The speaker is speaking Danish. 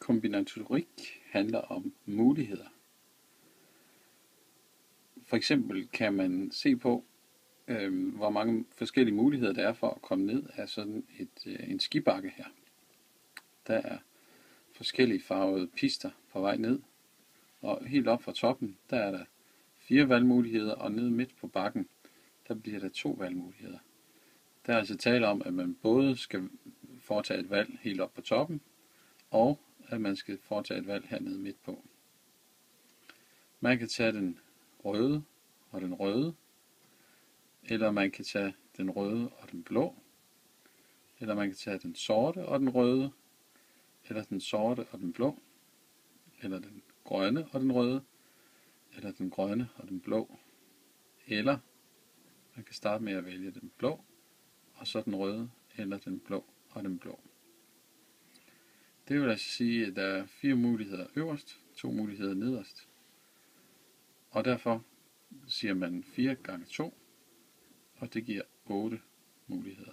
Kombinatorik handler om muligheder. For eksempel kan man se på, hvor mange forskellige muligheder der er for at komme ned af sådan en skibakke her. Der er forskellige farvede pister på vej ned, og helt op fra toppen, der er der 4 valgmuligheder, og ned midt på bakken, der bliver der 2 valgmuligheder. Der er altså tale om, at man både skal foretage et valg helt op på toppen, og at man skal foretage et valg hernede midt på. Man kan tage den røde og den røde, eller man kan tage den røde og den blå, eller man kan tage den sorte og den røde, eller den sorte og den blå, eller den grønne og den røde, eller den grønne og den blå, eller man kan starte med at vælge den blå, og så den røde, eller den blå og den blå. Det vil altså sige, at der er 4 muligheder øverst, 2 muligheder nederst, og derfor siger man 4 gange 2, og det giver 8 muligheder.